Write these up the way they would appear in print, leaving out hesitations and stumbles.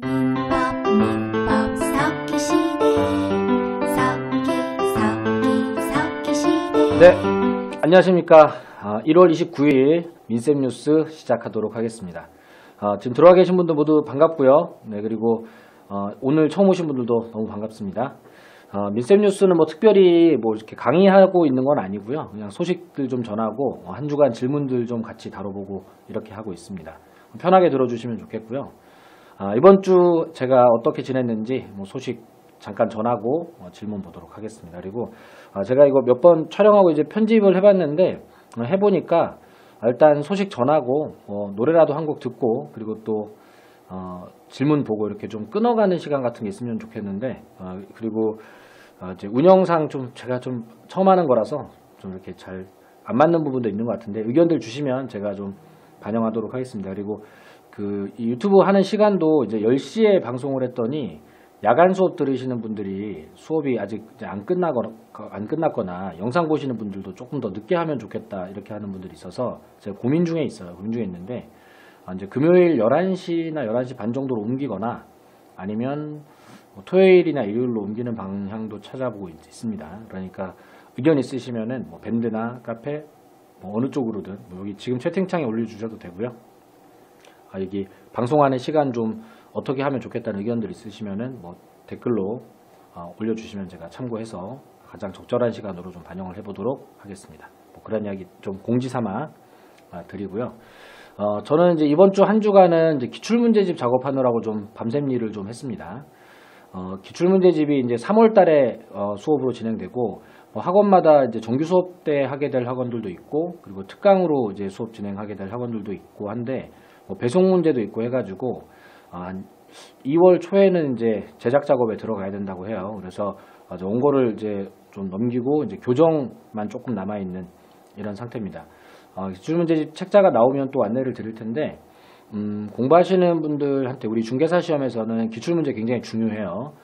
문법 섞기 시대 섞기 시대. 네, 안녕하십니까. 1월 29일 민쌤 뉴스 시작하도록 하겠습니다. 지금 들어와 계신 분들 모두 반갑고요. 네, 그리고 오늘 처음 오신 분들도 너무 반갑습니다. 민쌤 뉴스는 뭐 특별히 뭐 이렇게 강의하고 있는 건 아니고요. 그냥 소식들 좀 전하고 한 주간 질문들 좀 같이 다뤄보고 이렇게 하고 있습니다. 편하게 들어주시면 좋겠고요. 이번 주 제가 어떻게 지냈는지 뭐 소식 잠깐 전하고 질문 보도록 하겠습니다. 그리고 제가 이거 몇 번 촬영하고 이제 편집을 해봤는데 해보니까 일단 소식 전하고 노래라도 한 곡 듣고 그리고 또 질문 보고 이렇게 좀 끊어가는 시간 같은 게 있으면 좋겠는데 그리고 이제 운영상 좀 제가 좀 처음 하는 거라서 좀 이렇게 잘 안 맞는 부분도 있는 것 같은데 의견들 주시면 제가 좀 반영하도록 하겠습니다. 그리고 이 유튜브 하는 시간도 이제 10시에 방송을 했더니 야간 수업 들으시는 분들이 수업이 아직 이제 안 끝났거나 영상 보시는 분들도 조금 더 늦게 하면 좋겠다 이렇게 하는 분들이 있어서 제가 고민 중에 있는데 이제 금요일 11시나 11시 반 정도로 옮기거나 아니면 뭐 토요일이나 일요일로 옮기는 방향도 찾아보고 있습니다. 그러니까 의견 있으시면은 뭐 밴드나 카페 뭐 어느 쪽으로든 뭐 여기 지금 채팅창에 올려주셔도 되고요. 여기 방송하는 시간 좀 어떻게 하면 좋겠다는 의견들 있으시면은 뭐 댓글로 올려주시면 제가 참고해서 가장 적절한 시간으로 좀 반영을 해보도록 하겠습니다. 뭐 그런 이야기 좀 공지삼아 드리고요. 저는 이제 이번 주 한 주간은 이제 기출문제집 작업하느라고 좀 밤샘 일을 좀 했습니다. 기출문제집이 이제 3월 달에 수업으로 진행되고 뭐 학원마다 이제 정규 수업 때 하게 될 학원들도 있고 그리고 특강으로 이제 수업 진행하게 될 학원들도 있고 한데 뭐 배송 문제도 있고 해가지고 2월 초에는 이제 제작 작업에 들어가야 된다고 해요. 그래서 원고를 이제 좀 넘기고 이제 교정만 조금 남아 있는 이런 상태입니다. 기출문제집 책자가 나오면 또 안내를 드릴 텐데 공부하시는 분들한테 우리 중개사 시험에서는 기출문제 굉장히 중요해요.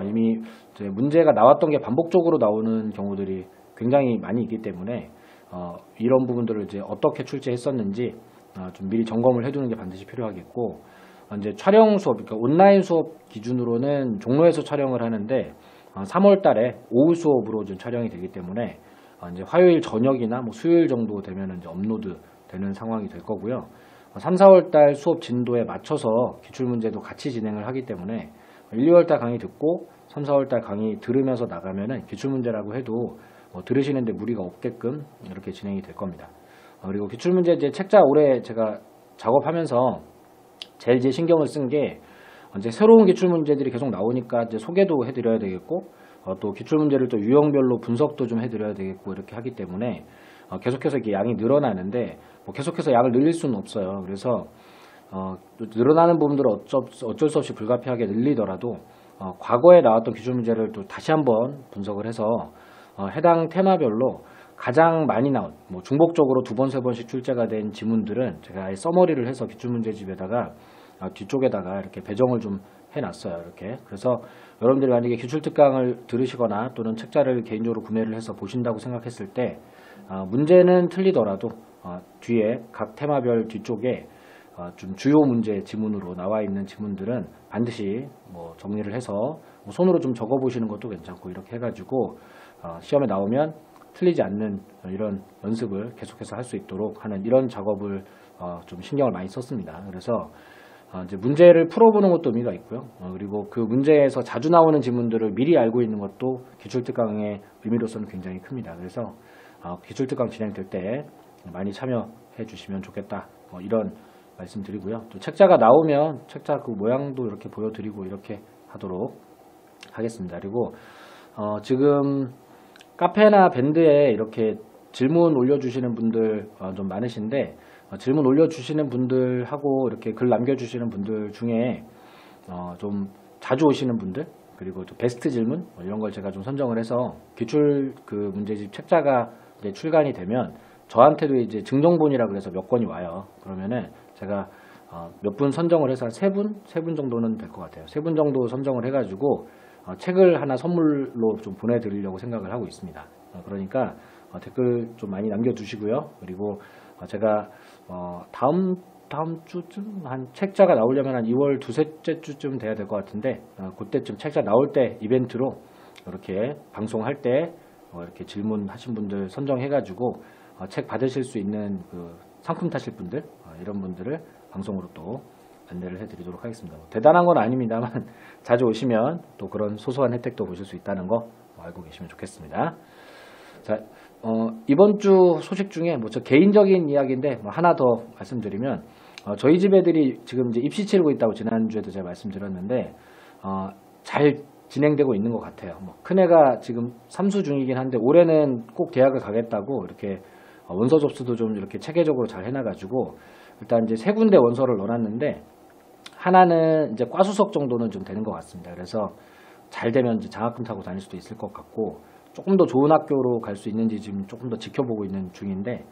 이미 이제 문제가 나왔던 게 반복적으로 나오는 경우들이 굉장히 많이 있기 때문에 이런 부분들을 이제 어떻게 출제했었는지 좀 미리 점검을 해두는 게 반드시 필요하겠고 이제 촬영 수업, 그러니까 온라인 수업 기준으로는 종로에서 촬영을 하는데 3월 달에 오후 수업으로 좀 촬영이 되기 때문에 이제 화요일 저녁이나 뭐 수요일 정도 되면 이제 업로드 되는 상황이 될 거고요. 3, 4월 달 수업 진도에 맞춰서 기출문제도 같이 진행을 하기 때문에 1, 2월 달 강의 듣고 3, 4월 달 강의 들으면서 나가면은 기출문제라고 해도 들으시는데 무리가 없게끔 이렇게 진행이 될 겁니다. 그리고 기출문제 이제 책자 올해 제가 작업하면서 제일 이제 신경을 쓴 게 이제 새로운 기출문제들이 계속 나오니까 이제 소개도 해드려야 되겠고 또 기출문제를 또 유형별로 분석도 좀 해드려야 되겠고 이렇게 하기 때문에 계속해서 이렇게 양이 늘어나는데 뭐 계속해서 양을 늘릴 수는 없어요. 그래서 늘어나는 부분들을 어쩔 수 없이 불가피하게 늘리더라도 과거에 나왔던 기출문제를 또 다시 한번 분석을 해서 해당 테마별로 가장 많이 나온 뭐 중복적으로 2번, 3번씩 출제가 된 지문들은 제가 아예 서머리를 해서 기출문제집에다가 뒤쪽에다가 이렇게 배정을 좀 해놨어요. 이렇게. 그래서 여러분들이 만약에 기출특강을 들으시거나 또는 책자를 개인적으로 구매를 해서 보신다고 생각했을 때 문제는 틀리더라도 뒤에 각 테마별 뒤쪽에 좀 주요 문제 지문으로 나와 있는 지문들은 반드시 뭐 정리를 해서 뭐 손으로 좀 적어 보시는 것도 괜찮고 이렇게 해가지고 시험에 나오면 틀리지 않는 이런 연습을 계속해서 할 수 있도록 하는 이런 작업을 좀 신경을 많이 썼습니다. 그래서 이제 문제를 풀어보는 것도 의미가 있고요. 그리고 그 문제에서 자주 나오는 지문들을 미리 알고 있는 것도 기출특강의 의미로서는 굉장히 큽니다. 그래서 기출특강 진행될 때 많이 참여해 주시면 좋겠다. 이런 말씀 드리고요. 또 책자가 나오면 책자 그 모양도 이렇게 보여드리고 이렇게 하도록 하겠습니다. 그리고 지금 카페나 밴드에 이렇게 질문 올려주시는 분들 좀 많으신데 질문 올려주시는 분들하고 이렇게 글 남겨주시는 분들 중에 좀 자주 오시는 분들 그리고 또 베스트 질문 이런 걸 제가 좀 선정을 해서 기출 그 문제집 책자가 이제 출간이 되면 저한테도 이제 증정본이라 그래서 몇 권이 와요. 그러면은 제가 몇 분 선정을 해서 한 3분 정도는 될 것 같아요. 3분 정도 선정을 해가지고 책을 하나 선물로 좀 보내드리려고 생각을 하고 있습니다. 그러니까 댓글 좀 많이 남겨주시고요. 그리고 제가 다음 다음 주쯤 한 책자가 나오려면 한 2월 두셋째 주쯤 돼야 될 것 같은데 그때쯤 책자 나올 때 이벤트로 이렇게 방송할 때 이렇게 질문하신 분들 선정해가지고 책 받으실 수 있는 그 상품 타실 분들 이런 분들을 방송으로 또 안내를 해드리도록 하겠습니다. 대단한 건 아닙니다만 자주 오시면 또 그런 소소한 혜택도 보실 수 있다는 거 알고 계시면 좋겠습니다. 자, 이번 주 소식 중에 저 개인적인 이야기인데 하나 더 말씀드리면 저희 집 애들이 지금 이제 입시 치르고 있다고 지난주에도 제가 말씀드렸는데 잘 진행되고 있는 것 같아요. 큰애가 지금 3수 중이긴 한데 올해는 꼭 대학을 가겠다고 이렇게 원서 접수도 좀 이렇게 체계적으로 잘 해놔가지고 일단 이제 3군데 원서를 넣어놨는데 하나는 이제 과수석 정도는 좀 되는 것 같습니다. 그래서 잘 되면 이제 장학금 타고 다닐 수도 있을 것 같고 조금 더 좋은 학교로 갈 수 있는지 지금 조금 더 지켜보고 있는 중인데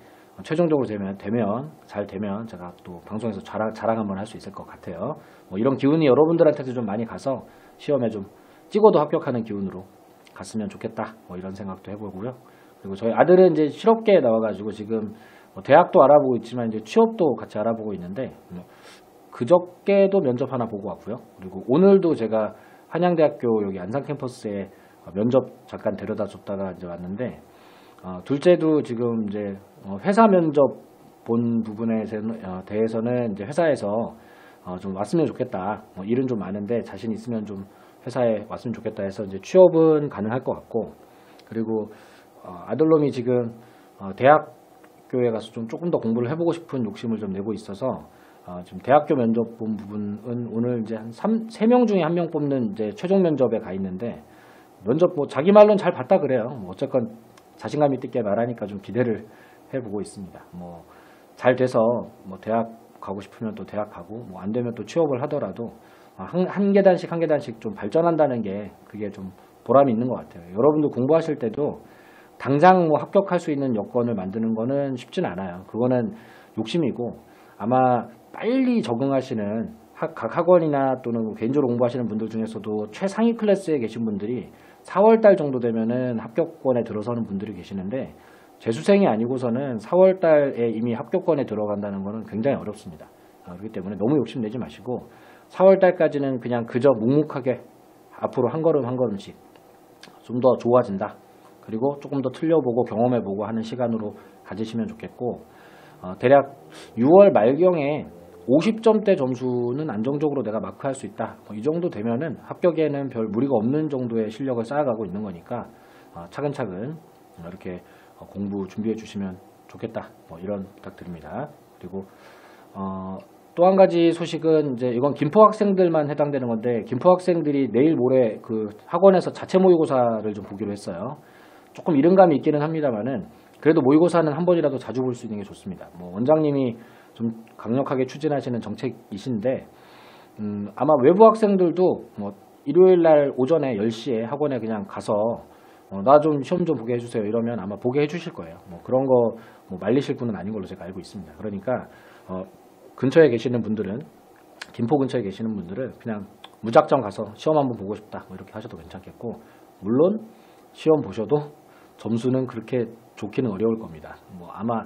최종적으로 잘 되면 제가 또 방송에서 자랑 한번 할 수 있을 것 같아요. 이런 기운이 여러분들한테도 좀 많이 가서 시험에 좀 찍어도 합격하는 기운으로 갔으면 좋겠다. 이런 생각도 해보고요. 그리고 저희 아들은 이제 실업계에 나와가지고 지금 대학도 알아보고 있지만 이제 취업도 같이 알아보고 있는데 그저께도 면접 하나 보고 왔고요. 그리고 오늘도 제가 한양대학교 여기 안산 캠퍼스에 면접 잠깐 데려다 줬다가 이제 왔는데 둘째도 지금 이제 회사 면접 본 부분에 대해서는 이제 회사에서 좀 왔으면 좋겠다. 일은 좀 많은데 자신 있으면 좀 회사에 왔으면 좋겠다 해서 이제 취업은 가능할 것 같고 그리고 아들놈이 지금 대학교에 가서 좀 조금 더 공부를 해보고 싶은 욕심을 좀 내고 있어서 지금 대학교 면접 본 부분은 오늘 이제 한 3명 중에 1명 뽑는 이제 최종 면접에 가 있는데 면접 자기 말로는 잘 봤다 그래요. 어쨌건 자신감 있게 말하니까 좀 기대를 해보고 있습니다. 잘 돼서 대학 가고 싶으면 또 대학 가고 안 되면 또 취업을 하더라도 한 계단씩 좀 발전한다는 게 그게 좀 보람이 있는 것 같아요. 여러분도 공부하실 때도 당장 합격할 수 있는 여건을 만드는 거는 쉽진 않아요. 그거는 욕심이고 아마 빨리 적응하시는 각 학원이나 또는 개인적으로 공부하시는 분들 중에서도 최상위 클래스에 계신 분들이 4월달 정도 되면은 합격권에 들어서는 분들이 계시는데 재수생이 아니고서는 4월달에 이미 합격권에 들어간다는 거는 굉장히 어렵습니다. 그렇기 때문에 너무 욕심내지 마시고 4월달까지는 그냥 그저 묵묵하게 앞으로 한 걸음 한 걸음씩 좀 더 좋아진다. 그리고 조금 더 틀려보고 경험해보고 하는 시간으로 가지시면 좋겠고 대략 6월 말경에 50점대 점수는 안정적으로 내가 마크할 수 있다. 이 정도 되면은 합격에는 별 무리가 없는 정도의 실력을 쌓아가고 있는 거니까 차근차근 이렇게 공부 준비해 주시면 좋겠다. 이런 부탁드립니다. 그리고 또 한 가지 소식은 이제 이건 김포 학생들만 해당되는 건데 김포 학생들이 내일 모레 그 학원에서 자체 모의고사를 좀 보기로 했어요. 조금 이른감이 있기는 합니다만은 그래도 모의고사는 한 번이라도 자주 볼 수 있는 게 좋습니다. 원장님이 좀 강력하게 추진하시는 정책이신데 아마 외부 학생들도 일요일 날 오전에 10시에 학원에 그냥 가서 나 좀 시험 좀 보게 해주세요 이러면 아마 보게 해주실 거예요. 그런 거 말리실 분은 아닌 걸로 제가 알고 있습니다. 그러니까 근처에 계시는 분들은 김포 근처에 계시는 분들은 그냥 무작정 가서 시험 한번 보고 싶다 이렇게 하셔도 괜찮겠고 물론 시험 보셔도 점수는 그렇게 좋기는 어려울 겁니다. 아마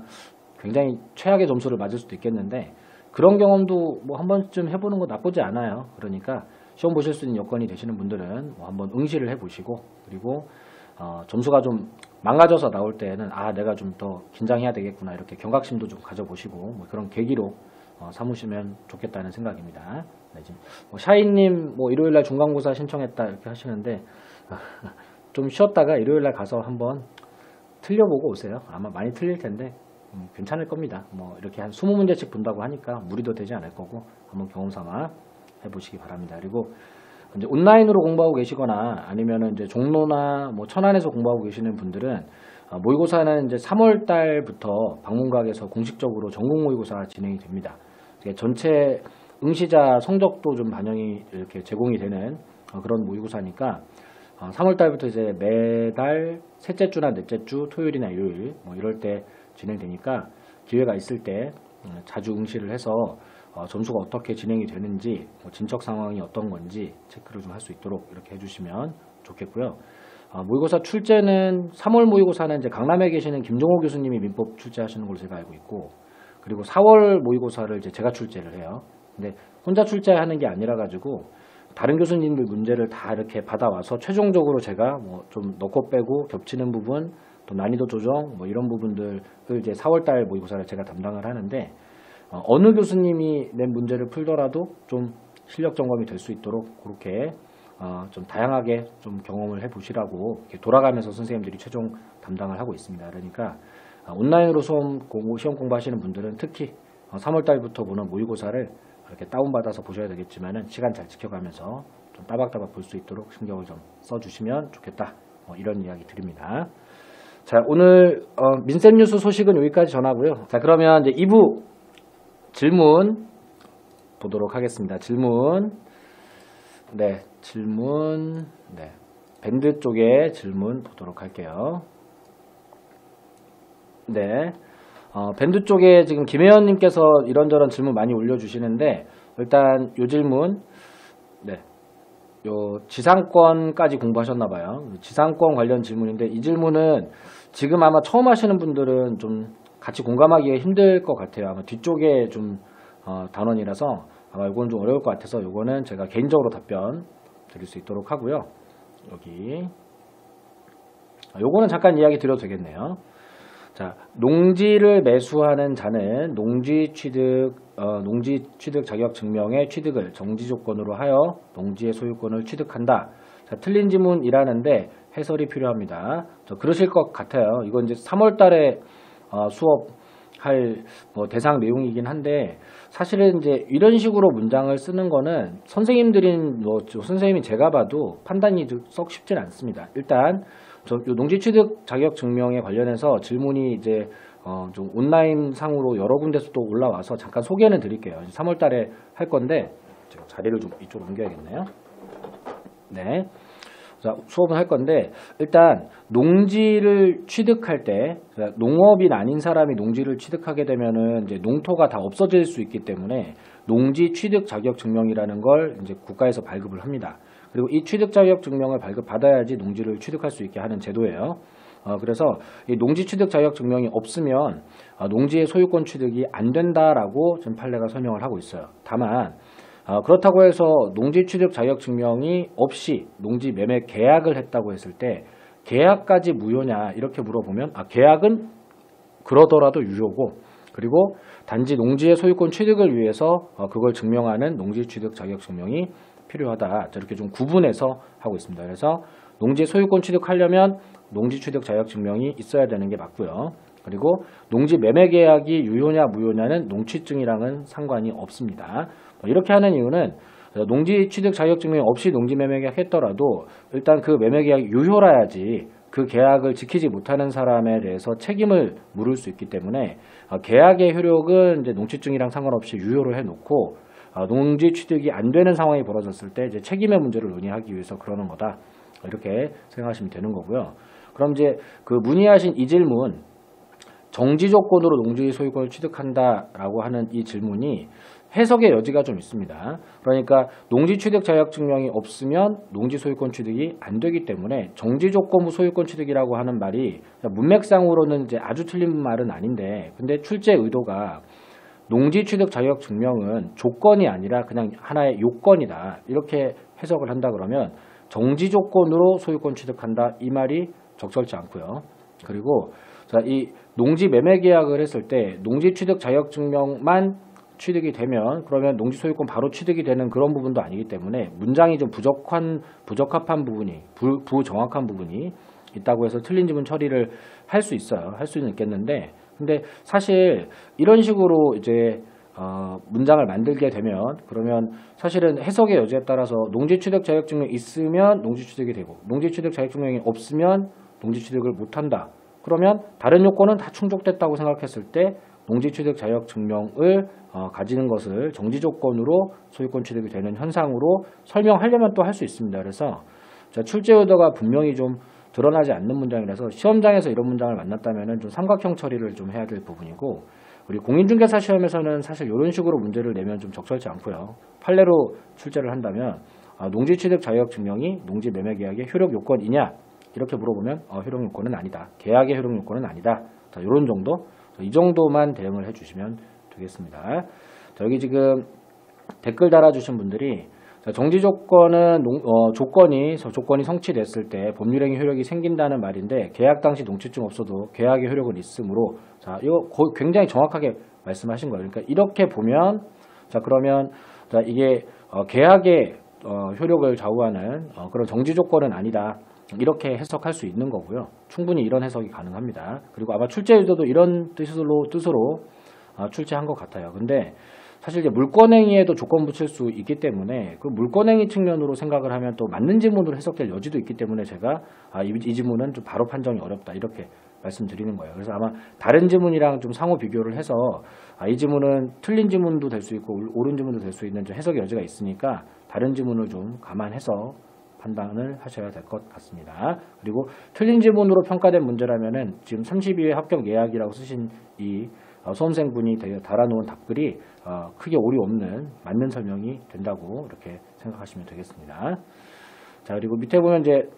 굉장히 최악의 점수를 맞을 수도 있겠는데 그런 경험도 한 번쯤 해보는 거 나쁘지 않아요. 그러니까 시험 보실 수 있는 여건이 되시는 분들은 한번 응시를 해보시고 그리고 점수가 좀 망가져서 나올 때에는 내가 좀 더 긴장해야 되겠구나 이렇게 경각심도 좀 가져보시고 그런 계기로 삼으시면 좋겠다는 생각입니다. 네, 지금 샤이님 일요일날 중간고사 신청했다 이렇게 하시는데 좀 쉬었다가 일요일날 가서 한번 틀려보고 오세요. 아마 많이 틀릴 텐데 괜찮을 겁니다. 이렇게 한 20문제씩 본다고 하니까 무리도 되지 않을 거고 한번 경험 삼아 해보시기 바랍니다. 그리고 이제 온라인으로 공부하고 계시거나 아니면은 이제 종로나 천안에서 공부하고 계시는 분들은 모의고사는 이제 3월 달부터 방문각에서 공식적으로 전국 모의고사가 진행이 됩니다. 전체 응시자 성적도 좀 반영이 이렇게 제공이 되는 그런 모의고사니까 3월 달부터 이제 매달 셋째 주나 넷째 주 토요일이나 일요일 이럴 때 진행되니까 기회가 있을 때 자주 응시를 해서 점수가 어떻게 진행이 되는지 진척 상황이 어떤 건지 체크를 좀 할 수 있도록 이렇게 해주시면 좋겠고요. 모의고사 출제는 3월 모의고사는 이제 강남에 계시는 김종호 교수님이 민법 출제하시는 걸로 제가 알고 있고 그리고 4월 모의고사를 이제 제가 출제를 해요. 근데 혼자 출제하는 게 아니라 가지고 다른 교수님들 문제를 다 이렇게 받아와서 최종적으로 제가 뭐 좀 넣고 빼고 겹치는 부분, 또 난이도 조정 뭐 이런 부분들을 이제 4월달 모의고사를 제가 담당을 하는데 어느 교수님이 낸 문제를 풀더라도 좀 실력 점검이 될 수 있도록 그렇게 좀 다양하게 좀 경험을 해보시라고 이렇게 돌아가면서 선생님들이 최종 담당을 하고 있습니다. 그러니까 온라인으로 시험 공부하시는 분들은 특히 3월달부터 보는 모의고사를 이렇게 다운받아서 보셔야 되겠지만은 시간 잘 지켜가면서 좀 따박따박 볼 수 있도록 신경을 좀 써주시면 좋겠다. 이런 이야기 드립니다. 자, 오늘 민쌤 뉴스 소식은 여기까지 전하고요. 자, 그러면 이제 2부 질문 보도록 하겠습니다. 질문. 네, 밴드 쪽에 질문 보도록 할게요. 네. 밴드 쪽에 지금 김혜연님께서 이런저런 질문 많이 올려주시는데, 일단 요 질문, 요 지상권까지 공부하셨나봐요. 지상권 관련 질문인데, 이 질문은 지금 아마 처음 하시는 분들은 좀 같이 공감하기가 힘들 것 같아요. 아마 뒤쪽에 좀 단원이라서 아마 이건 좀 어려울 것 같아서 요거는 제가 개인적으로 답변 드릴 수 있도록 하고요. 여기 요거는 잠깐 이야기 드려도 되겠네요. 자, 농지를 매수하는 자는 농지 취득 자격 증명의 취득을 정지 조건으로 하여 농지의 소유권을 취득한다. 자, 틀린 지문이라는데 해설이 필요합니다. 그러실 것 같아요. 이건 이제 3월 달에 수업할 대상 내용이긴 한데, 사실은 이제 이런 식으로 문장을 쓰는 거는 선생님인 제가 봐도 판단이 썩 쉽진 않습니다. 일단 농지 취득 자격 증명에 관련해서 질문이 이제 좀 온라인 상으로 여러 군데서 또 올라와서 잠깐 소개는 드릴게요. 3월 달에 할 건데 제가 자리를 좀 이쪽으로 옮겨야겠네요. 네. 자, 수업을 할 건데, 일단 농지를 취득할 때 농업인 아닌 사람이 농지를 취득하게 되면은 이제 농토가 다 없어질 수 있기 때문에 농지 취득 자격 증명이라는 걸 이제 국가에서 발급을 합니다. 그리고 이 취득 자격 증명을 발급받아야지 농지를 취득할 수 있게 하는 제도예요. 그래서 이 농지 취득 자격 증명이 없으면 농지의 소유권 취득이 안 된다라고 지금 판례가 설명을 하고 있어요. 다만 그렇다고 해서 농지 취득 자격 증명이 없이 농지 매매 계약을 했다고 했을 때 계약까지 무효냐 이렇게 물어보면 계약은 그러더라도 유효고, 그리고 단지 농지의 소유권 취득을 위해서 그걸 증명하는 농지 취득 자격 증명이 필요하다. 이렇게 좀 구분해서 하고 있습니다. 그래서 농지 소유권 취득하려면 농지 취득 자격 증명이 있어야 되는 게 맞고요. 그리고 농지 매매 계약이 유효냐 무효냐는 농취증이랑은 상관이 없습니다. 이렇게 하는 이유는 농지 취득 자격 증명이 없이 농지 매매 계약 했더라도 일단 그 매매 계약이 유효라야지 그 계약을 지키지 못하는 사람에 대해서 책임을 물을 수 있기 때문에 계약의 효력은 이제 농취증이랑 상관없이 유효로 해놓고 농지 취득이 안 되는 상황이 벌어졌을 때 이제 책임의 문제를 논의하기 위해서 그러는 거다. 이렇게 생각하시면 되는 거고요. 그럼 이제 그 문의하신 이 질문, 정지 조건으로 농지 소유권을 취득한다라고 하는 이 질문이 해석의 여지가 좀 있습니다. 그러니까 농지 취득 자격 증명이 없으면 농지 소유권 취득이 안 되기 때문에 정지 조건 후 소유권 취득이라고 하는 말이 문맥상으로는 이제 아주 틀린 말은 아닌데, 근데 출제 의도가 농지 취득 자격 증명은 조건이 아니라 그냥 하나의 요건이다 이렇게 해석을 한다 그러면 정지 조건으로 소유권 취득한다 이 말이 적절치 않고요. 그리고 이 농지 매매 계약을 했을 때 농지 취득 자격 증명만 취득이 되면 그러면 농지 소유권 바로 취득이 되는 그런 부분도 아니기 때문에 문장이 좀 부적합한 부분이 부정확한 부분이 있다고 해서 틀린 지문 처리를 할 수 있어요. 할 수는 있겠는데, 근데 사실 이런 식으로 이제 문장을 만들게 되면 그러면 사실은 해석의 여지에 따라서 농지 취득 자격 증명이 있으면 농지 취득이 되고 농지 취득 자격 증명이 없으면 농지 취득을 못한다. 그러면 다른 요건은 다 충족됐다고 생각했을 때 농지 취득 자격 증명을 가지는 것을 정지 조건으로 소유권 취득이 되는 현상으로 설명하려면 또 할 수 있습니다. 그래서 출제 의도가 분명히 좀 드러나지 않는 문장이라서 시험장에서 이런 문장을 만났다면 좀 삼각형 처리를 좀 해야 될 부분이고, 우리 공인중개사 시험에서는 사실 이런 식으로 문제를 내면 좀 적절치 않고요. 판례로 출제를 한다면 농지 취득 자격 증명이 농지 매매 계약의 효력 요건이냐 이렇게 물어보면 효력 요건은 아니다. 계약의 효력 요건은 아니다. 이런 정도, 이 정도만 대응을 해주시면 되겠습니다. 자, 여기 지금 댓글 달아주신 분들이 자, 정지 조건은 조건이 성취됐을 때 법률행위 효력이 생긴다는 말인데 계약 당시 농취증 없어도 계약의 효력은 있으므로 자, 이거 굉장히 정확하게 말씀하신 거예요. 그러니까 이렇게 보면 자, 그러면 자, 이게 계약의 효력을 좌우하는 그런 정지 조건은 아니다. 이렇게 해석할 수 있는 거고요. 충분히 이런 해석이 가능합니다. 그리고 아마 출제 유도도 이런 뜻으로 출제한 것 같아요. 근데 사실 이제 물권행위에도 조건 붙일 수 있기 때문에 그 물권행위 측면으로 생각을 하면 또 맞는 지문으로 해석될 여지도 있기 때문에 제가 이 지문은 좀 바로 판정이 어렵다 이렇게 말씀드리는 거예요. 그래서 아마 다른 지문이랑 좀 상호 비교를 해서 이 지문은 틀린 지문도 될 수 있고 옳은 지문도 될 수 있는 좀 해석의 여지가 있으니까 다른 지문을 좀 감안해서 판단을 하셔야 될 것 같습니다. 그리고 틀린 지문으로 평가된 문제라면은 지금 32회 합격 예약이라고 쓰신 이 수험생분이 달아놓은 답글이 크게 오류 없는 맞는 설명이 된다고 이렇게 생각하시면 되겠습니다. 자, 그리고 밑에 보면 이제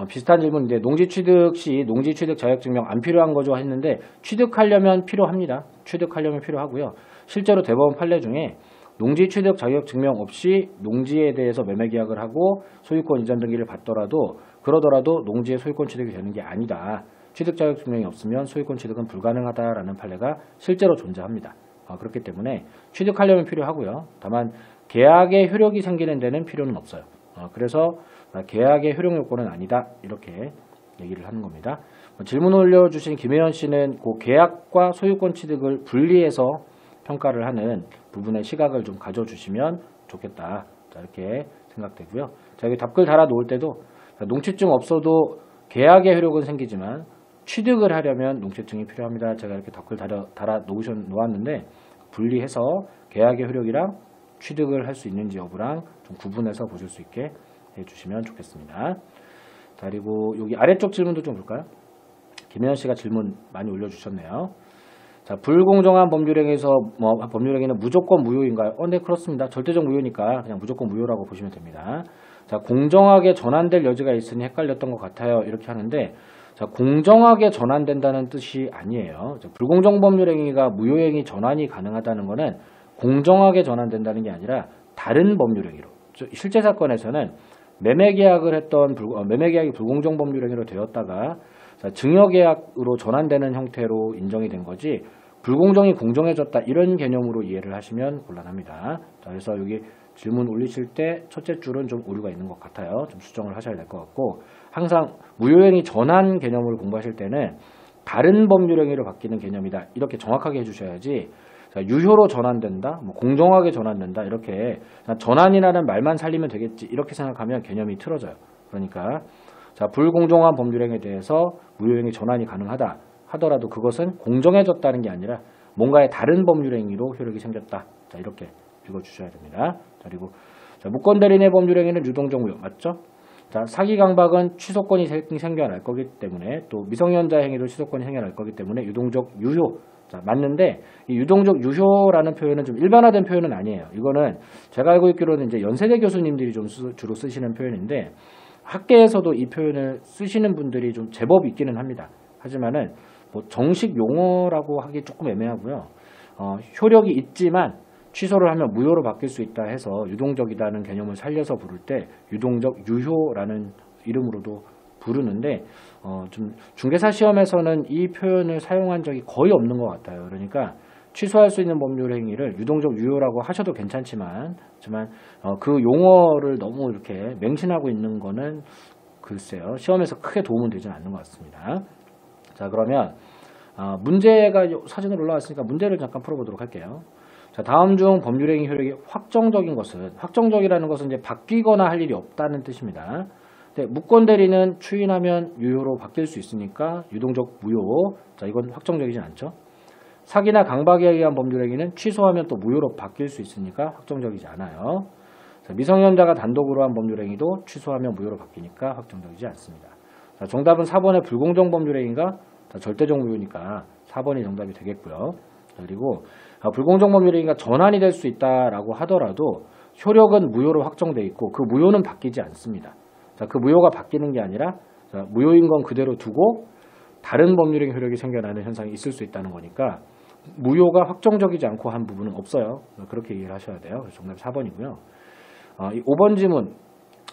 비슷한 질문인데 농지 취득 시 농지 취득 자격증명 안 필요한 거죠 했는데 취득하려면 필요합니다. 취득하려면 필요하고요. 실제로 대법원 판례 중에 농지 취득 자격증명 없이 농지에 대해서 매매계약을 하고 소유권 이전 등기를 받더라도 그러더라도 농지의 소유권 취득이 되는 게 아니다. 취득 자격증명이 없으면 소유권 취득은 불가능하다라는 판례가 실제로 존재합니다. 그렇기 때문에 취득하려면 필요하고요. 다만 계약의 효력이 생기는 데는 필요는 없어요. 그래서 계약의 효력 요건은 아니다. 이렇게 얘기를 하는 겁니다. 질문 올려주신 김혜연 씨는 그 계약과 소유권 취득을 분리해서 평가를 하는 부분의 시각을 좀 가져주시면 좋겠다. 자, 이렇게 생각되고요. 자, 여기 답글 달아 놓을 때도 농취증 없어도 계약의 효력은 생기지만 취득을 하려면 농취증이 필요합니다. 제가 이렇게 답글 달아 놓았는데 분리해서 계약의 효력이랑 취득을 할 수 있는지 여부랑 좀 구분해서 보실 수 있게 해주시면 좋겠습니다. 자, 그리고 여기 아래쪽 질문도 좀 볼까요? 김혜연 씨가 질문 많이 올려주셨네요. 자, 불공정한 법률행위에서 법률행위는 무조건 무효인가요? 네, 그렇습니다. 절대적 무효니까 그냥 무조건 무효라고 보시면 됩니다. 자, 공정하게 전환될 여지가 있으니 헷갈렸던 것 같아요. 이렇게 하는데 자, 공정하게 전환된다는 뜻이 아니에요. 자, 불공정 법률행위가 무효행위 전환이 가능하다는 것은 공정하게 전환된다는 게 아니라 다른 법률행위로 실제 사건에서는 매매계약을 했던 매매계약이 불공정 법률행위로 되었다가 자, 증여계약으로 전환되는 형태로 인정이 된 거지 불공정이 공정해졌다 이런 개념으로 이해를 하시면 곤란합니다. 자, 그래서 여기 질문 올리실 때 첫째 줄은 좀 오류가 있는 것 같아요. 좀 수정을 하셔야 될 것 같고 항상 무효행위 전환 개념을 공부하실 때는 다른 법률행위로 바뀌는 개념이다. 이렇게 정확하게 해주셔야지 자, 유효로 전환된다, 공정하게 전환된다 이렇게 전환이라는 말만 살리면 되겠지 이렇게 생각하면 개념이 틀어져요. 그러니까 자, 불공정한 법률행위에 대해서 무효행위 전환이 가능하다 하더라도 그것은 공정해졌다는 게 아니라 뭔가의 다른 법률행위로 효력이 생겼다. 자, 이렇게 읽어주셔야 됩니다. 자, 그리고 자, 무권대리인의 법률행위는 유동적 무효 맞죠? 자, 사기 강박은 취소권이 생겨날 거기 때문에 또 미성년자 행위도 취소권이 생겨날 거기 때문에 유동적 유효 자, 맞는데 이 유동적 유효라는 표현은 좀 일반화된 표현은 아니에요. 이거는 제가 알고 있기로는 이제 연세대 교수님들이 좀 주로 쓰시는 표현인데 학계에서도 이 표현을 쓰시는 분들이 좀 제법 있기는 합니다. 하지만은 뭐 정식 용어라고 하기 조금 애매하고요. 효력이 있지만 취소를 하면 무효로 바뀔 수 있다 해서 유동적이다는 개념을 살려서 부를 때 유동적 유효라는 이름으로도 부르는데 좀 중개사 시험에서는 이 표현을 사용한 적이 거의 없는 것 같아요. 그러니까 취소할 수 있는 법률 행위를 유동적 유효라고 하셔도 괜찮지만 그 용어를 너무 이렇게 맹신하고 있는 거는 글쎄요. 시험에서 크게 도움은 되지는 않는 것 같습니다. 자, 그러면 문제가 사진으로 올라왔으니까 문제를 잠깐 풀어보도록 할게요. 자, 다음 중 법률행위 효력이 확정적인 것은 확정적이라는 것은 이제 바뀌거나 할 일이 없다는 뜻입니다. 근데 무권대리는 추인하면 유효로 바뀔 수 있으니까 유동적 무효. 자, 이건 확정적이진 않죠. 사기나 강박에 의한 법률행위는 취소하면 또 무효로 바뀔 수 있으니까 확정적이지 않아요. 자, 미성년자가 단독으로 한 법률행위도 취소하면 무효로 바뀌니까 확정적이지 않습니다. 자, 정답은 4번의 불공정 법률행위가 절대적 무효니까 4번이 정답이 되겠고요. 자, 그리고 불공정 법률행위가 전환이 될 수 있다라고 하더라도 효력은 무효로 확정돼 있고 그 무효는 바뀌지 않습니다. 자, 그 무효가 바뀌는 게 아니라 무효인 건 그대로 두고 다른 법률행위 효력이 생겨나는 현상이 있을 수 있다는 거니까 무효가 확정적이지 않고 한 부분은 없어요. 그렇게 이해를 하셔야 돼요. 정답 4번이고요. 5번 지문,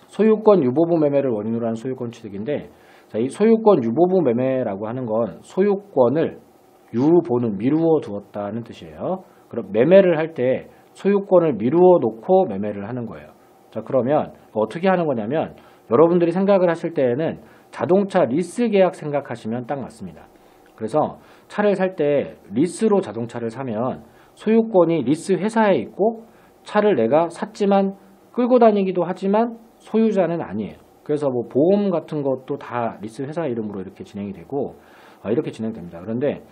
소유권 유보부 매매를 원인으로 한 소유권 취득인데, 자, 이 소유권 유보부 매매라고 하는 건 소유권을 유보는 미루어 두었다는 뜻이에요. 그럼 매매를 할 때 소유권을 미루어 놓고 매매를 하는 거예요. 자, 그러면 어떻게 하는 거냐면, 여러분들이 생각을 하실 때에는 자동차 리스 계약 생각하시면 딱 맞습니다. 그래서 차를 살 때 리스로 자동차를 사면 소유권이 리스 회사에 있고 차를 내가 샀지만 끌고 다니기도 하지만 소유자는 아니에요. 그래서 뭐 보험 같은 것도 다 리스 회사 이름으로 이렇게 진행이 되고 이렇게 진행됩니다. 그런데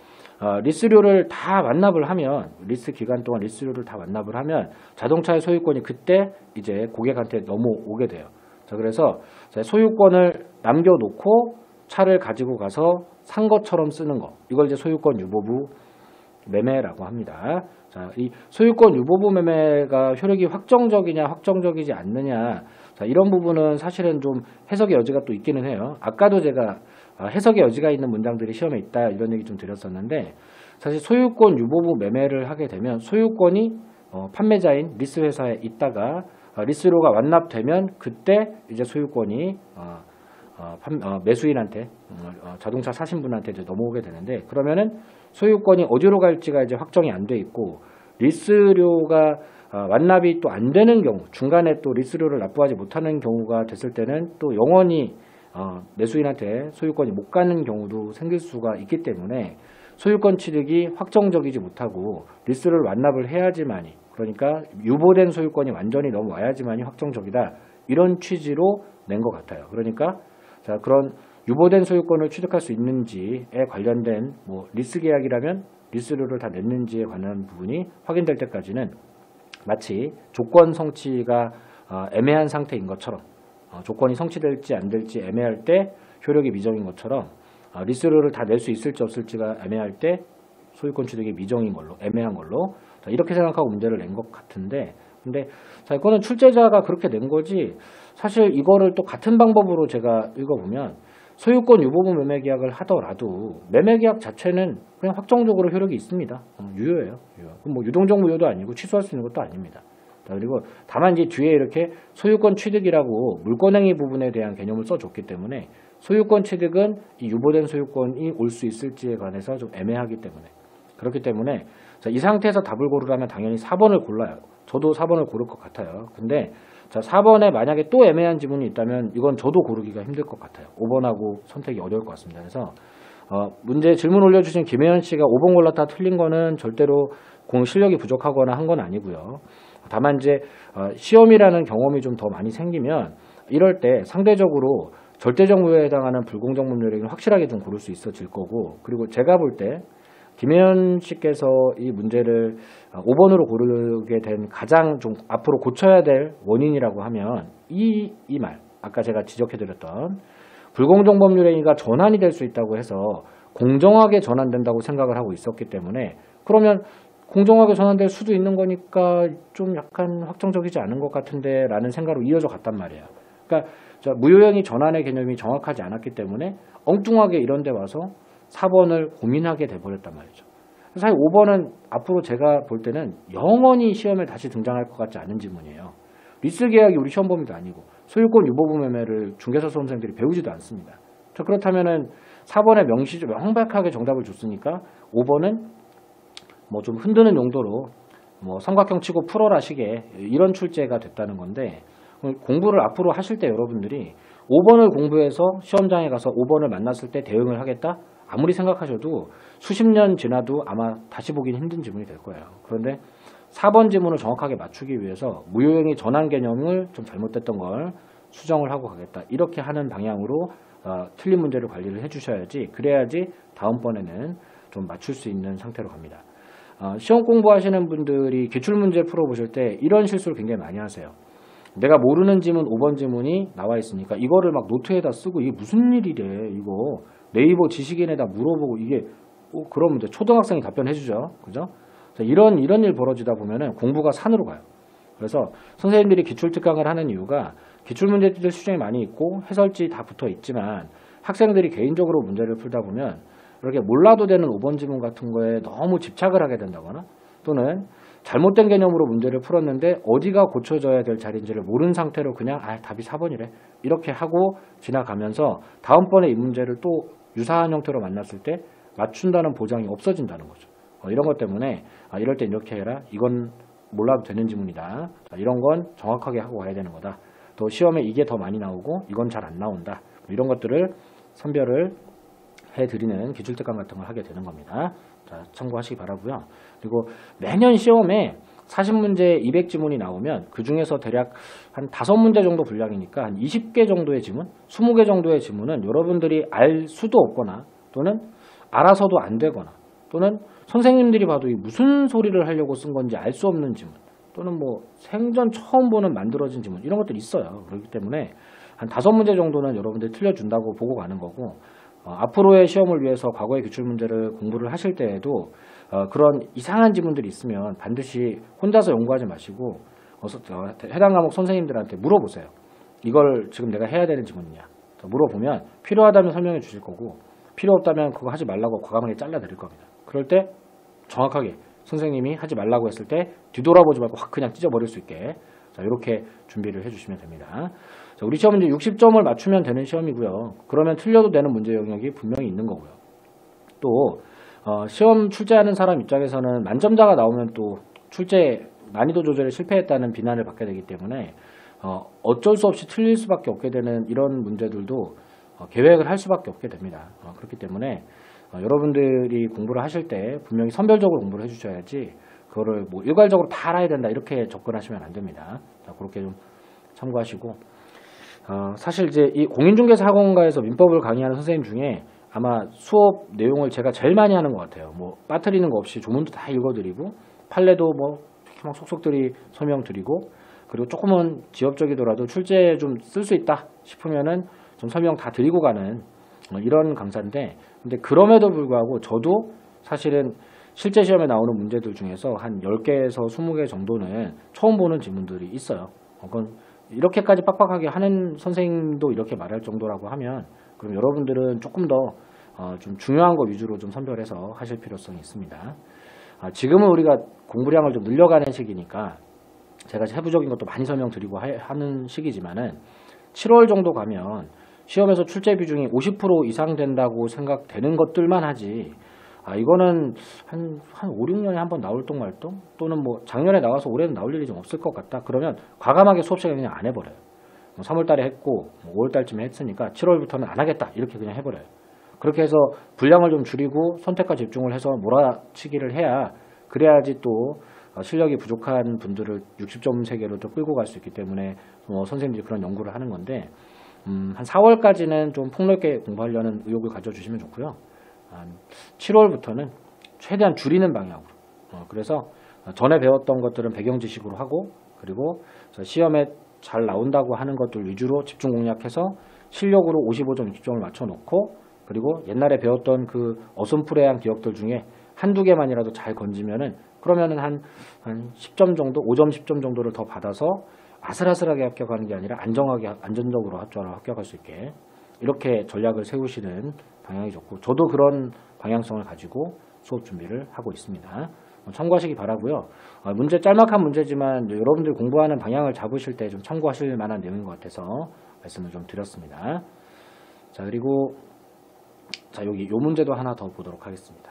리스료를 다 완납을 하면, 리스 기간 동안 리스료를 다 완납을 하면 자동차의 소유권이 그때 이제 고객한테 넘어오게 돼요. 자, 그래서 소유권을 남겨놓고 차를 가지고 가서 산 것처럼 쓰는 거, 이걸 이제 소유권 유보부 매매라고 합니다. 자, 이 소유권 유보부 매매가 효력이 확정적이냐 확정적이지 않느냐, 자, 이런 부분은 사실은 좀 해석의 여지가 또 있기는 해요. 아까도 제가 해석의 여지가 있는 문장들이 시험에 있다 이런 얘기 좀 드렸었는데, 사실 소유권 유보부 매매를 하게 되면 소유권이 판매자인 리스 회사에 있다가 리스료가 완납되면 그때 이제 소유권이 매수인한테, 자동차 사신 분한테 이제 넘어오게 되는데, 그러면은 소유권이 어디로 갈지가 이제 확정이 안 돼 있고, 리스료가 완납이 또 안 되는 경우, 중간에 또 리스료를 납부하지 못하는 경우가 됐을 때는 또 영원히 매수인한테 소유권이 못 가는 경우도 생길 수가 있기 때문에 소유권 취득이 확정적이지 못하고 리스를 완납을 해야지만이, 그러니까 유보된 소유권이 완전히 넘어와야지만이 확정적이다, 이런 취지로 낸 것 같아요. 그러니까 자, 그런 유보된 소유권을 취득할 수 있는지에 관련된 뭐 리스 계약이라면 리스료를 다 냈는지에 관한 부분이 확인될 때까지는 마치 조건 성취가 애매한 상태인 것처럼, 조건이 성취될지 안 될지 애매할 때 효력이 미정인 것처럼, 리스료를 다 낼 수 있을지 없을지가 애매할 때 소유권 취득이 미정인 걸로, 애매한 걸로, 자, 이렇게 생각하고 문제를 낸 것 같은데, 근데 자, 이거는 출제자가 그렇게 낸 거지, 사실 이거를 또 같은 방법으로 제가 읽어보면 소유권 유보부 매매 계약을 하더라도 매매 계약 자체는 그냥 확정적으로 효력이 있습니다. 유효해요. 뭐 유동적 무효도 아니고 취소할 수 있는 것도 아닙니다. 그리고 다만 이제 뒤에 이렇게 소유권 취득이라고 물권행위 부분에 대한 개념을 써줬기 때문에 소유권 취득은 이 유보된 소유권이 올 수 있을지에 관해서 좀 애매하기 때문에, 그렇기 때문에 자, 이 상태에서 답을 고르라면 당연히 4번을 골라요. 저도 4번을 고를 것 같아요. 근데 자, 4번에 만약에 또 애매한 지문이 있다면 이건 저도 고르기가 힘들 것 같아요. 5번하고 선택이 어려울 것 같습니다. 그래서 문제 질문 올려주신 김혜연 씨가 5번 골랐다 틀린 거는 절대로 실력이 부족하거나 한 건 아니고요. 다만 이제 시험이라는 경험이 좀 더 많이 생기면 이럴 때 상대적으로 절대적 무효에 해당하는 불공정 법률행위를 확실하게 좀 고를 수 있어질 거고, 그리고 제가 볼 때 김혜연 씨께서 이 문제를 5번으로 고르게 된 가장 좀 앞으로 고쳐야 될 원인이라고 하면 이 말, 아까 제가 지적해드렸던 불공정 법률행위가 전환이 될 수 있다고 해서 공정하게 전환된다고 생각을 하고 있었기 때문에, 그러면 공정하게 전환될 수도 있는 거니까 좀 약간 확정적이지 않은 것 같은데 라는 생각으로 이어져 갔단 말이에요. 그러니까 무효행위 전환의 개념이 정확하지 않았기 때문에 엉뚱하게 이런 데 와서 4번을 고민하게 돼버렸단 말이죠. 사실 5번은 앞으로 제가 볼 때는 영원히 시험에 다시 등장할 것 같지 않은 지문이에요. 리스 계약이 우리 시험 범위도 아니고 소유권 유보부 매매를 중개사 수험생들이 배우지도 않습니다. 자, 그렇다면은 4번에 명확하게 정답을 줬으니까 5번은 뭐 좀 흔드는 용도로 뭐 삼각형 치고 풀어라 식의 이런 출제가 됐다는 건데, 공부를 앞으로 하실 때 여러분들이 5번을 공부해서 시험장에 가서 5번을 만났을 때 대응을 하겠다? 아무리 생각하셔도 수십 년 지나도 아마 다시 보기는 힘든 지문이 될 거예요. 그런데 4번 지문을 정확하게 맞추기 위해서 무효행위 전환 개념을 좀 잘못됐던 걸 수정을 하고 가겠다, 이렇게 하는 방향으로 틀린 문제를 관리를 해주셔야지, 그래야지 다음번에는 좀 맞출 수 있는 상태로 갑니다. 시험 공부하시는 분들이 기출문제 풀어보실 때 이런 실수를 굉장히 많이 하세요. 내가 모르는 지문 5번 지문이 나와 있으니까 이거를 막 노트에다 쓰고 이게 무슨 일이래, 이거 네이버 지식인에다 물어보고, 이게 그런 문제 초등학생이 답변해 주죠. 그죠? 이런 일 벌어지다 보면은 공부가 산으로 가요. 그래서 선생님들이 기출특강을 하는 이유가 기출문제들 수준이 많이 있고 해설지 다 붙어 있지만 학생들이 개인적으로 문제를 풀다 보면 이렇게 몰라도 되는 5번 지문 같은 거에 너무 집착을 하게 된다거나 또는 잘못된 개념으로 문제를 풀었는데 어디가 고쳐져야 될 자리인지를 모르는 상태로 그냥 답이 4번이래 이렇게 하고 지나가면서 다음번에 이 문제를 또 유사한 형태로 만났을 때 맞춘다는 보장이 없어진다는 거죠. 이런 것 때문에 이럴 땐 이렇게 해라. 이건 몰라도 되는 지문이다. 이런 건 정확하게 하고 가야 되는 거다. 또 시험에 이게 더 많이 나오고 이건 잘 안 나온다. 이런 것들을 선별을 해드리는 기출특강 같은 걸 하게 되는 겁니다. 자, 참고하시기 바라고요. 그리고 매년 시험에 40문제 200지문이 나오면 그 중에서 대략 한 5문제 정도 분량이니까 한 20개 정도의 지문, 20개 정도의 지문은 여러분들이 알 수도 없거나 또는 알아서도 안 되거나 또는 선생님들이 봐도 무슨 소리를 하려고 쓴 건지 알 수 없는 지문 또는 뭐 생전 처음 보는 만들어진 지문 이런 것들이 있어요. 그렇기 때문에 한 5문제 정도는 여러분들이 틀려준다고 보고 가는 거고 앞으로의 시험을 위해서 과거의 기출문제를 공부를 하실 때에도 그런 이상한 지문들이 있으면 반드시 혼자서 연구하지 마시고 해당 과목 선생님들한테 물어보세요. 이걸 지금 내가 해야 되는 지문이냐 물어보면 필요하다면 설명해 주실 거고 필요 없다면 그거 하지 말라고 과감하게 잘라 드릴 겁니다. 그럴 때 정확하게 선생님이 하지 말라고 했을 때 뒤돌아보지 말고 확 그냥 찢어버릴 수 있게 이렇게 준비를 해주시면 됩니다. 자, 우리 시험은 이제 60점을 맞추면 되는 시험이고요. 그러면 틀려도 되는 문제 영역이 분명히 있는 거고요. 또 시험 출제하는 사람 입장에서는 만점자가 나오면 또 출제 난이도 조절에 실패했다는 비난을 받게 되기 때문에 어쩔 수 없이 틀릴 수밖에 없게 되는 이런 문제들도 계획을 할 수밖에 없게 됩니다. 그렇기 때문에 여러분들이 공부를 하실 때 분명히 선별적으로 공부를 해주셔야지 그거를 뭐 일괄적으로 다 알아야 된다 이렇게 접근하시면 안 됩니다. 자, 그렇게 좀 참고하시고 사실 이제 이 공인중개사 학원가에서 민법을 강의하는 선생님 중에 아마 수업 내용을 제가 제일 많이 하는 것 같아요. 뭐 빠뜨리는 거 없이 조문도 다 읽어드리고 판례도 뭐 이렇게 막 속속들이 설명드리고 그리고 조금은 지엽적이더라도 출제에 좀 쓸 수 있다 싶으면은 좀 설명 다 드리고 가는 이런 강사인데 근데 그럼에도 불구하고 저도 사실은 실제 시험에 나오는 문제들 중에서 한 10개에서 20개 정도는 처음 보는 지문들이 있어요. 그건 이렇게까지 빡빡하게 하는 선생님도 이렇게 말할 정도라고 하면 그럼 여러분들은 조금 더 좀 중요한 거 위주로 좀 선별해서 하실 필요성이 있습니다. 지금은 우리가 공부량을 좀 늘려가는 시기니까 제가 세부적인 것도 많이 설명드리고 하는 시기지만은 7월 정도 가면 시험에서 출제 비중이 50% 이상 된다고 생각되는 것들만 하지 이거는 한 5, 6년에 한 번 나올 동 말동 또는 뭐 작년에 나와서 올해는 나올 일이 좀 없을 것 같다 그러면 과감하게 수업 시간에 그냥 안 해버려요. 3월 달에 했고 5월 달쯤에 했으니까 7월부터는 안 하겠다 이렇게 그냥 해버려요. 그렇게 해서 분량을 좀 줄이고 선택과 집중을 해서 몰아치기를 해야 그래야지 또 실력이 부족한 분들을 60점 세계로 또 끌고 갈 수 있기 때문에 선생님들이 그런 연구를 하는 건데 한 4월까지는 좀 폭넓게 공부하려는 의욕을 가져주시면 좋고요. 7월부터는 최대한 줄이는 방향으로 그래서 전에 배웠던 것들은 배경 지식으로 하고 그리고 시험에 잘 나온다고 하는 것들 위주로 집중 공략해서 실력으로 55점, 60점을 맞춰놓고 그리고 옛날에 배웠던 그 어슴푸레한 기억들 중에 한두 개만이라도 잘 건지면은 그러면은 한 10점 정도, 5점, 10점 정도를 더 받아서 아슬아슬하게 합격하는 게 아니라 안전적으로 합격할 수 있게 이렇게 전략을 세우시는 방향이 좋고 저도 그런 방향성을 가지고 수업 준비를 하고 있습니다. 참고하시기 바라고요. 문제 짤막한 문제지만 여러분들 공부하는 방향을 잡으실 때 좀 참고하실 만한 내용인 것 같아서 말씀을 좀 드렸습니다. 자 그리고 여기 이 문제도 하나 더 보도록 하겠습니다.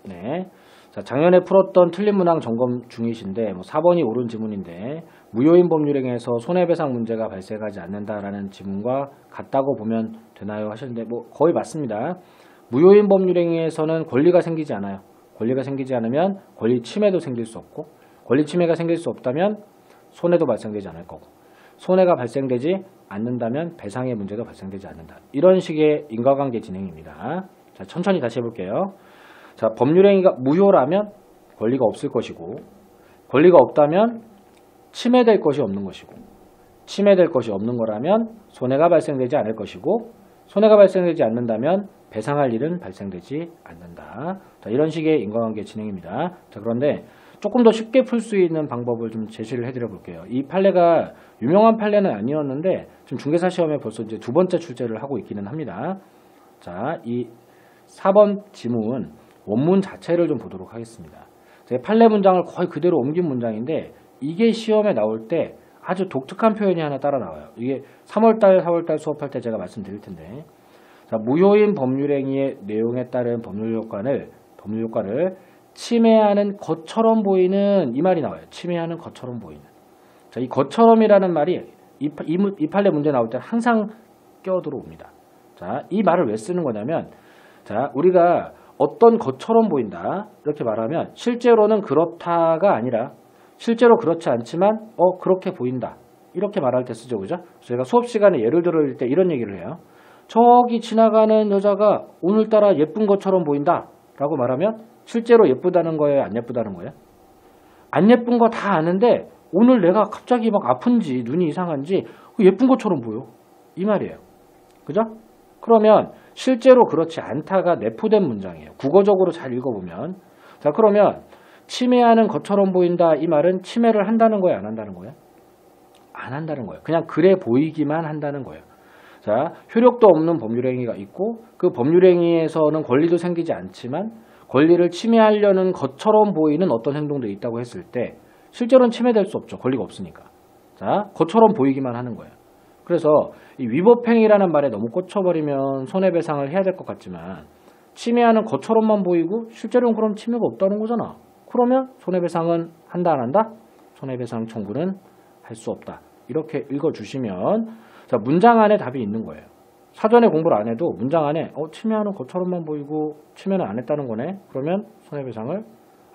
네. 자, 작년에 풀었던 틀린 문항 점검 중이신데 4번이 옳은 지문인데 무효인 법률행위에서 손해배상 문제가 발생하지 않는다라는 지문과 같다고 보면 되나요 하시는데 거의 맞습니다. 무효인 법률행위에서는 권리가 생기지 않아요. 권리가 생기지 않으면 권리 침해도 생길 수 없고 권리 침해가 생길 수 없다면 손해도 발생되지 않을 거고 손해가 발생되지 않는다면 배상의 문제도 발생되지 않는다. 이런 식의 인과관계 진행입니다. 자, 천천히 다시 해볼게요. 자, 법률행위가 무효라면 권리가 없을 것이고 권리가 없다면 침해될 것이 없는 것이고 침해될 것이 없는 거라면 손해가 발생되지 않을 것이고 손해가 발생되지 않는다면 배상할 일은 발생되지 않는다. 자, 이런 식의 인과관계 진행입니다. 자, 그런데 조금 더 쉽게 풀 수 있는 방법을 좀 제시를 해드려 볼게요. 이 판례가 유명한 판례는 아니었는데 지금 중개사 시험에 벌써 이제 2번째 출제를 하고 있기는 합니다. 자, 이 4번 지문 원문 자체를 좀 보도록 하겠습니다. 제가 판례 문장을 거의 그대로 옮긴 문장인데 이게 시험에 나올 때 아주 독특한 표현이 하나 따라 나와요. 이게 3월달, 4월달 수업할 때 제가 말씀드릴 텐데, 자, 무효인 법률행위의 내용에 따른 법률 효과를 침해하는 것처럼 보이는 이 말이 나와요. 침해하는 것처럼 보이는. 자, 이 것처럼이라는 말이 이 판례 문제 나올 때 항상 껴들어옵니다. 자, 이 말을 왜 쓰는 거냐면, 자, 우리가 어떤 것처럼 보인다 이렇게 말하면 실제로는 그렇다가 아니라 실제로 그렇지 않지만 그렇게 보인다 이렇게 말할 때 쓰죠, 그죠? 저희가 수업 시간에 예를 들을 때 이런 얘기를 해요. 저기 지나가는 여자가 오늘따라 예쁜 것처럼 보인다 라고 말하면 실제로 예쁘다는 거예요, 안 예쁘다는 거예요? 안 예쁜 거 다 아는데 오늘 내가 갑자기 막 아픈지 눈이 이상한지 예쁜 것처럼 보여 이 말이에요, 그죠? 그러면 실제로 그렇지 않다가 내포된 문장이에요. 국어적으로 잘 읽어보면. 자, 그러면 침해하는 것처럼 보인다 이 말은 침해를 한다는 거예요, 안 한다는 거예요? 안 한다는 거예요. 그냥 그래 보이기만 한다는 거예요. 자, 효력도 없는 법률행위가 있고 그 법률행위에서는 권리도 생기지 않지만 권리를 침해하려는 것처럼 보이는 어떤 행동도 있다고 했을 때 실제로는 침해될 수 없죠. 권리가 없으니까. 자, 것처럼 보이기만 하는 거예요. 그래서 이 위법행위라는 말에 너무 꽂혀버리면 손해배상을 해야 될 것 같지만 침해하는 것처럼만 보이고 실제로는 그럼 침해가 없다는 거잖아. 그러면 손해배상은 한다 안 한다? 손해배상 청구는 할 수 없다. 이렇게 읽어주시면 자, 문장 안에 답이 있는 거예요. 사전에 공부를 안 해도 문장 안에 침해하는 것처럼만 보이고 침해는 안 했다는 거네. 그러면 손해배상을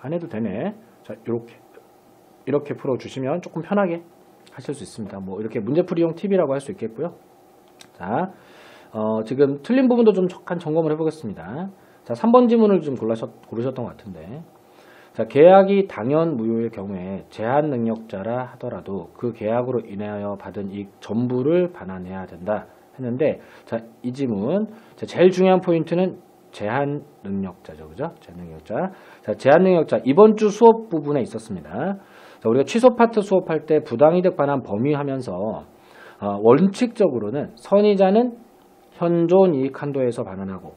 안 해도 되네. 자, 이렇게 풀어주시면 조금 편하게 하실 수 있습니다. 뭐 이렇게 문제풀이용 팁이라고 할 수 있겠고요. 자, 지금 틀린 부분도 좀 한 점검을 해보겠습니다. 자, 3번 지문을 좀 고르셨던 것 같은데, 자, 계약이 당연 무효의 경우에 제한 능력자라 하더라도 그 계약으로 인하여 받은 이익 전부를 반환해야 된다 했는데, 자, 이 지문 제일 중요한 포인트는 제한 능력자죠, 그죠? 제한 능력자. 자, 제한 능력자 이번 주 수업 부분에 있었습니다. 자, 우리가 취소 파트 수업할 때 부당이득 반환 범위 하면서 원칙적으로는 선의자는 현존 이익 한도에서 반환하고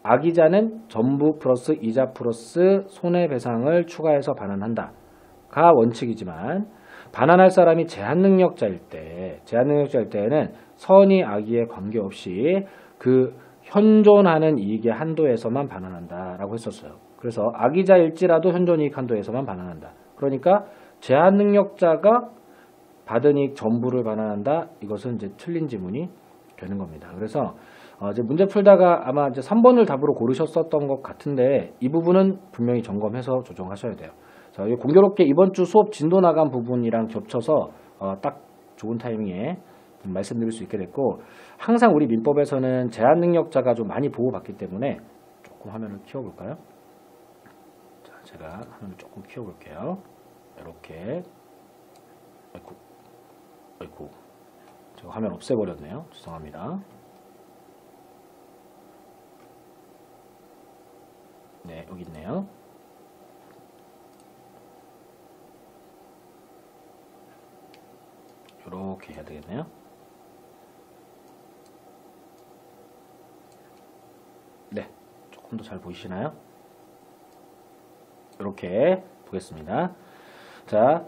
악의자는 전부 플러스 이자 플러스 손해배상을 추가해서 반환한다가 원칙이지만 반환할 사람이 제한 능력자일 때에는 선의 악의에 관계없이 그 현존하는 이익의 한도에서만 반환한다라고 했었어요. 그래서 악의자일지라도 현존 이익 한도에서만 반환한다. 그러니까 제한 능력자가 받은 이익 전부를 반환한다. 이것은 이제 틀린 지문이 되는 겁니다. 그래서 이제 문제 풀다가 아마 이제 3번을 답으로 고르셨었던 것 같은데 이 부분은 분명히 점검해서 조정하셔야 돼요. 자, 공교롭게 이번 주 수업 진도 나간 부분이랑 겹쳐서 딱 좋은 타이밍에 말씀드릴 수 있게 됐고, 항상 우리 민법에서는 제한 능력자가 좀 많이 보호받기 때문에 조금 화면을 키워볼까요? 자, 제가 화면을 조금 키워볼게요. 이렇게. 아이고, 제가 화면 없애버렸네요. 죄송합니다. 네, 여기 있네요. 이렇게 해야 되겠네요. 네, 조금 더 잘 보이시나요? 이렇게 보겠습니다. 자,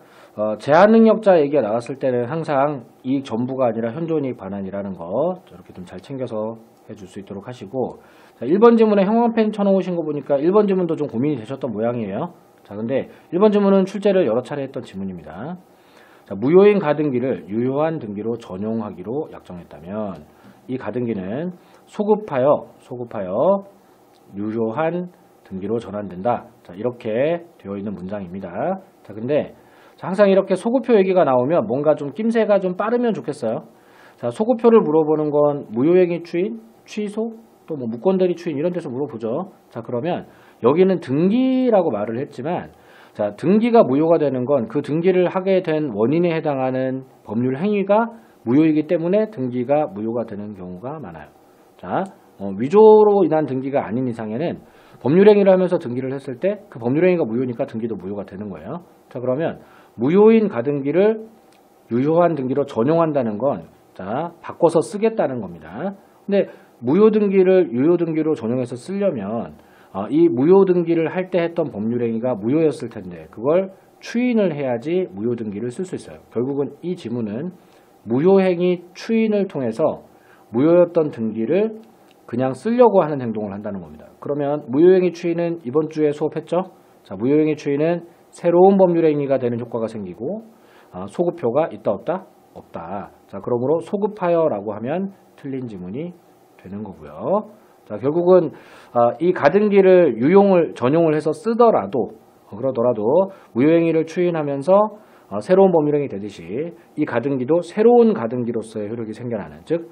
제한 능력자 얘기가 나왔을 때는 항상 이익 전부가 아니라 현존이익 반환이라는 거 이렇게 좀 잘 챙겨서 해줄 수 있도록 하시고, 자, 1번 지문에 형광펜 쳐놓으신 거 보니까 1번 지문도 좀 고민이 되셨던 모양이에요. 자, 근데 1번 지문은 출제를 여러 차례 했던 지문입니다. 자, 무효인 가등기를 유효한 등기로 전용하기로 약정했다면 이 가등기는 소급하여 유효한 등기로 전환된다. 자, 이렇게 되어 있는 문장입니다. 자, 근데 항상 이렇게 소급표 얘기가 나오면 뭔가 좀 낌새가 좀 빠르면 좋겠어요. 자, 소급표를 물어보는 건 무효행위 추인, 취소, 또 뭐 무권대리 추인 이런 데서 물어보죠. 자, 그러면 여기는 등기라고 말을 했지만, 자, 등기가 무효가 되는 건 그 등기를 하게 된 원인에 해당하는 법률 행위가 무효이기 때문에 등기가 무효가 되는 경우가 많아요. 자, 위조로 인한 등기가 아닌 이상에는 법률 행위를 하면서 등기를 했을 때 그 법률 행위가 무효니까 등기도 무효가 되는 거예요. 자, 그러면 무효인 가등기를 유효한 등기로 전용한다는 건, 자, 바꿔서 쓰겠다는 겁니다. 근데 무효등기를 유효등기로 전용해서 쓰려면 이 무효등기를 할 때 했던 법률행위가 무효였을 텐데 그걸 추인을 해야지 무효등기를 쓸 수 있어요. 결국은 이 지문은 무효행위 추인을 통해서 무효였던 등기를 그냥 쓰려고 하는 행동을 한다는 겁니다. 그러면 무효행위 추인은 이번 주에 수업했죠? 자, 무효행위 추인은 새로운 법률행위가 되는 효과가 생기고 소급표가 있다 없다? 없다. 자, 그러므로 소급하여라고 하면 틀린 지문이 되는 거고요. 자, 결국은 이 가등기를 전용을 해서 쓰더라도 그러더라도 무효행위를 추인하면서 새로운 법률행위 되듯이 이 가등기도 새로운 가등기로서의 효력이 생겨나는 즉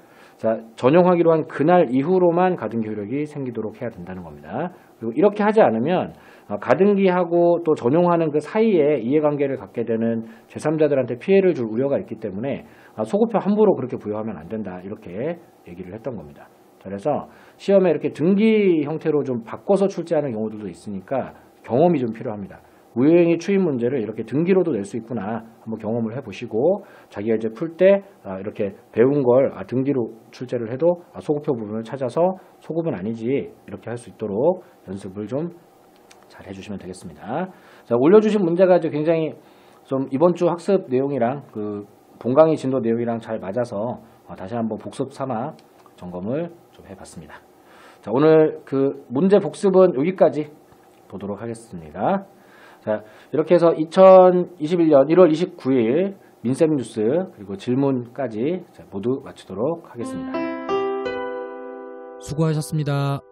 전용하기로 한 그날 이후로만 가등기 효력이 생기도록 해야 된다는 겁니다. 그리고 이렇게 하지 않으면 가등기하고 또 전용하는 그 사이에 이해관계를 갖게 되는 제3자들한테 피해를 줄 우려가 있기 때문에 소급표 함부로 그렇게 부여하면 안 된다 이렇게 얘기를 했던 겁니다. 그래서 시험에 이렇게 등기 형태로 좀 바꿔서 출제하는 경우들도 있으니까 경험이 좀 필요합니다. 무효행위 추인 문제를 이렇게 등기로도 낼 수 있구나 한번 경험을 해보시고 자기가 이제 풀 때 이렇게 배운 걸 등기로 출제를 해도 소급표 부분을 찾아서 소급은 아니지 이렇게 할 수 있도록 연습을 좀 잘 해주시면 되겠습니다. 자, 올려주신 문제가 이제 굉장히 좀 이번 주 학습 내용이랑 그 본강의 진도 내용이랑 잘 맞아서 다시 한번 복습 삼아 점검을 좀 해봤습니다. 자, 오늘 그 문제 복습은 여기까지 보도록 하겠습니다. 자, 이렇게 해서 2021년 1월 29일 민쌤 뉴스 그리고 질문까지 모두 마치도록 하겠습니다. 수고하셨습니다.